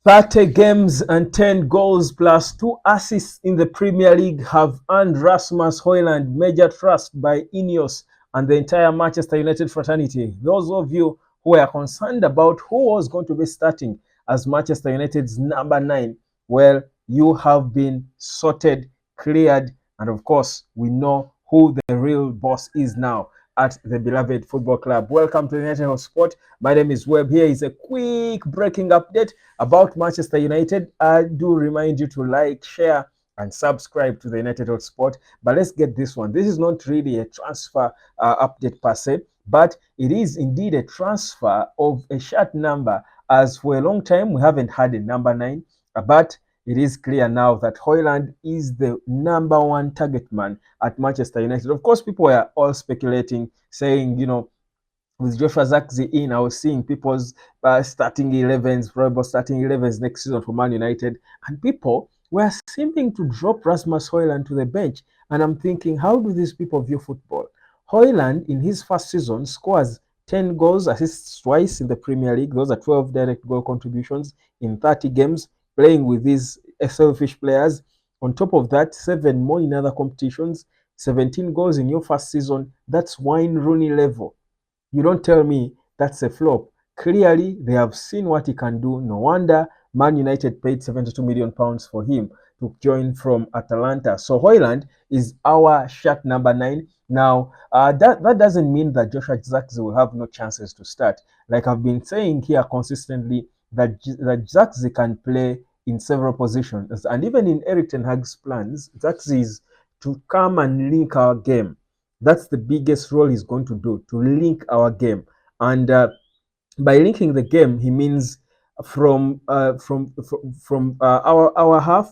30 games and 10 goals plus 2 assists in the Premier League have earned Rasmus Hojlund major trust by INEOS and the entire Manchester United fraternity. Those of you who were concerned about who was going to be starting as Manchester United's number 9, well, you have been sorted, cleared, and of course, we know who the real boss is now at the beloved football club. Welcome to the United of Sport. My name is Webb. Here is a quick breaking update about Manchester United. I do remind you to like, share, and subscribe to the United of Sport. But let's get this one. This is not really a transfer update per se, but it is indeed a transfer of a shirt number. As for a long time, we haven't had a number 9, but it is clear now that Hojlund is the number 1 target man at Manchester United. Of course, people were all speculating, saying, with Joshua Zirkzee in, I was seeing people's starting 11s, probable starting 11s next season for Man United, and people were seeming to drop Rasmus Hojlund to the bench. And I'm thinking, how do these people view football? Hojlund, in his first season, scores 10 goals, assists twice in the Premier League. Those are 12 direct goal contributions in 30 games, playing with these selfish players. On top of that, 7 more in other competitions, 17 goals in your first season. That's Wayne Rooney level. You don't tell me that's a flop. Clearly, they have seen what he can do. No wonder Man United paid £72 million for him to join from Atalanta. So Hojlund is our shirt number 9. Now, that doesn't mean that Joshua Zirkzee will have no chances to start. Like I've been saying here consistently, that Zirkzee can play in several positions. And even in Erik ten Hag's plans, Zirkzee is to come and link our game. That's the biggest role he's going to do, to link our game. And by linking the game, he means from our half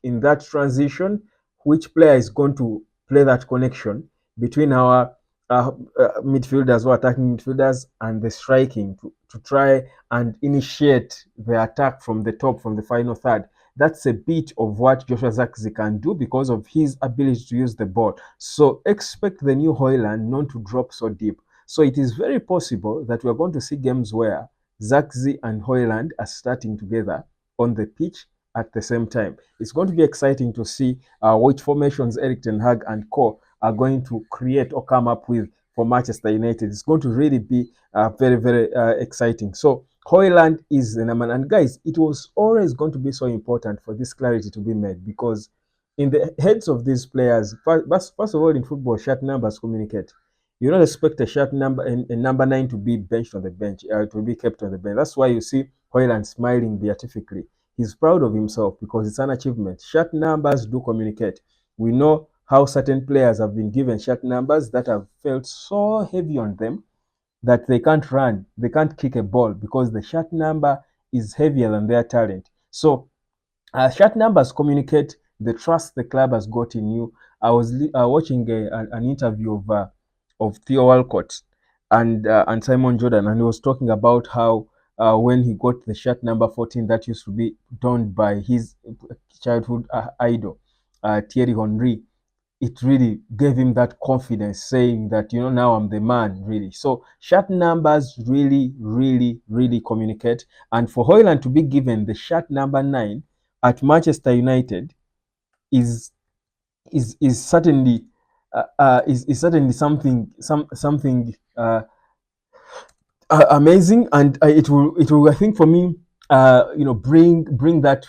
in that transition, which player is going to play that connection between our midfielders or attacking midfielders and the striking to try and initiate the attack from the top, from the final third. That's a bit of what Joshua Zirkzee can do because of his ability to use the ball. So expect the new Hojlund not to drop so deep. So it is very possible that we're going to see games where Zirkzee and Hojlund are starting together on the pitch at the same time. It's going to be exciting to see which formations Erik ten Hag and co are going to create or come up with for Manchester United. It's going to really be very, very exciting. So Hojlund is the number. And guys, it was always going to be so important for this clarity to be made because in the heads of these players, first of all, in football, shirt numbers communicate. You don't expect a number 9 to be benched on the bench, to be kept on the bench. That's why you see Hojlund smiling beatifically. He's proud of himself because it's an achievement. Shirt numbers do communicate. We know how certain players have been given shirt numbers that have felt so heavy on them that they can't run, they can't kick a ball because the shirt number is heavier than their talent. So shirt numbers communicate the trust the club has got in you. I was watching an interview of Theo Walcott and Simon Jordan, and he was talking about how when he got the shirt number 14 that used to be donned by his childhood idol, Thierry Henry, it really gave him that confidence, saying that, now I'm the man, really. So shirt numbers really, really, really communicate. And for Hojlund to be given the shirt number 9 at Manchester United is certainly is certainly something amazing, and it will I think for me bring that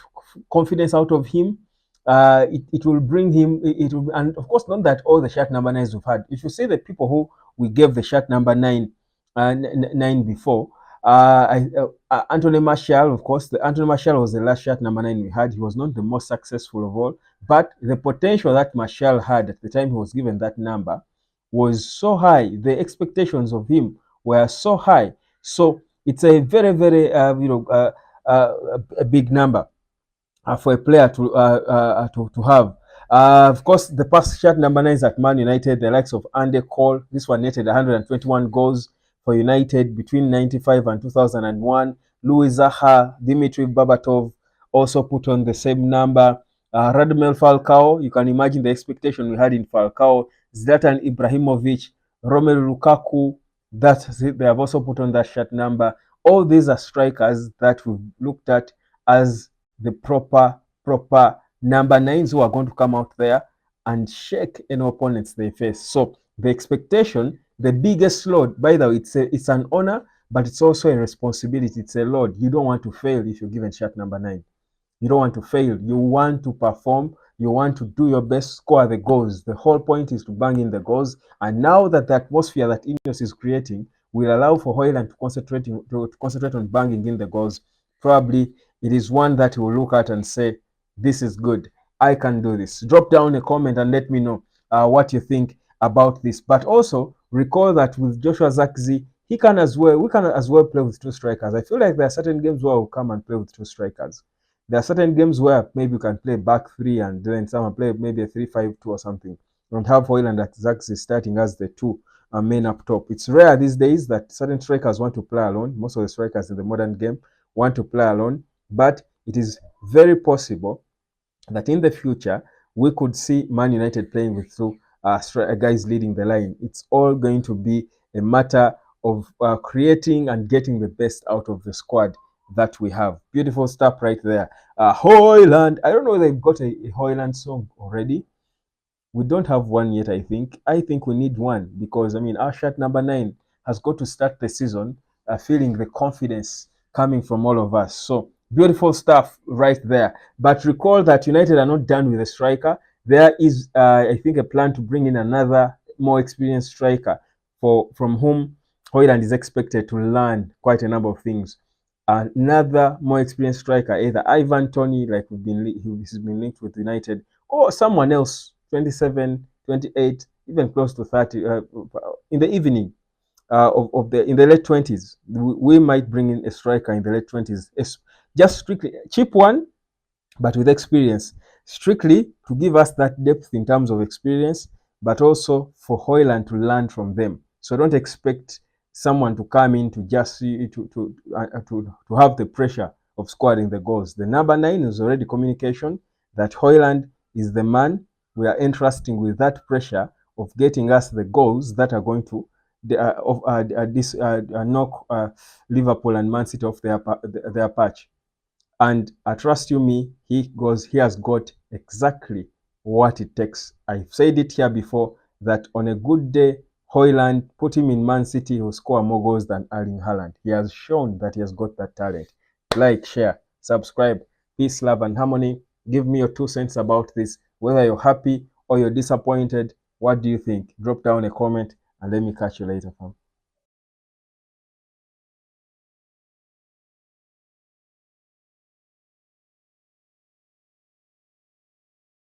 confidence out of him. It will bring him it will, and of course not that all the shirt number 9s we've had. If you see the people who we gave the shirt number 9 before, Anthony Martial, of course, the Anthony Martial was the last shirt number 9 we had. He was not the most successful of all, but the potential that Martial had at the time he was given that number was so high. The expectations of him were so high. So it's a very, very a big number for a player to have. Of course, the past shirt number 9s at Man United, the likes of Andy Cole, this one netted 121 goals for United between 95 and 2001. Louis Zaha, Dimitri Babatov also put on the same number. Radamel Falcao, you can imagine the expectation we had in Falcao. Zlatan Ibrahimovic, Romelu Lukaku, they have also put on that shirt number. All these are strikers that we've looked at as the proper number 9s who are going to come out there and shake any opponents they face. So the expectation, the biggest load, by the way, it's an honor, but it's also a responsibility. It's a load. You don't want to fail if you're given shot number 9. You don't want to fail. You want to perform. You want to do your best, score the goals. The whole point is to bang in the goals. And now that the atmosphere that INEOS is creating will allow for Hojlund to concentrate on banging in the goals, probably it is one that you will look at and say, this is good. I can do this. Drop down a comment and let me know what you think about this. But also recall that with Joshua Zirkzee, we can as well play with 2 strikers. I feel like there are certain games where we'll come and play with 2 strikers. There are certain games where maybe you can play back 3 and then someone play maybe a 3-5-2 or something, and have Hojlund and Zirkzee starting as the 2 main up top. It's rare these days that certain strikers want to play alone. Most of the strikers in the modern game want to play alone, but it is very possible that in the future we could see Man United playing with 2 guys leading the line. It's all going to be a matter of creating and getting the best out of the squad that we have. Beautiful stuff right there. Hojlund. I don't know if they've got a Hojlund song already. We don't have one yet, I think. I think we need one because, I mean, our shirt number 9 has got to start the season feeling the confidence coming from all of us. So, beautiful stuff right there. But recall that United are not done with the striker. There is, I think, a plan to bring in another more experienced striker from whom Hojlund is expected to learn quite a number of things. Another more experienced striker, either Ivan Toney, like he's been linked with United, or someone else, 27, 28, even close to 30, in the evening in the late 20s. We might bring in a striker in the late 20s, just strictly cheap one, but with experience, strictly to give us that depth in terms of experience, but also for Hojlund to learn from them. So don't expect someone to come in to just to have the pressure of scoring the goals. The number 9 is already communication that Hojlund is the man. We are entrusting with that pressure of getting us the goals that are going to knock Liverpool and Man City off their patch. And I trust you me, he has got exactly what it takes. I've said it here before that on a good day, Hojlund, put him in Man City, he'll score more goals than Erling Haaland. He has shown that he has got that talent. Like, share, subscribe. Peace, love, and harmony. Give me your 2 cents about this. Whether you're happy or you're disappointed, what do you think? Drop down a comment and let me catch you later, fam.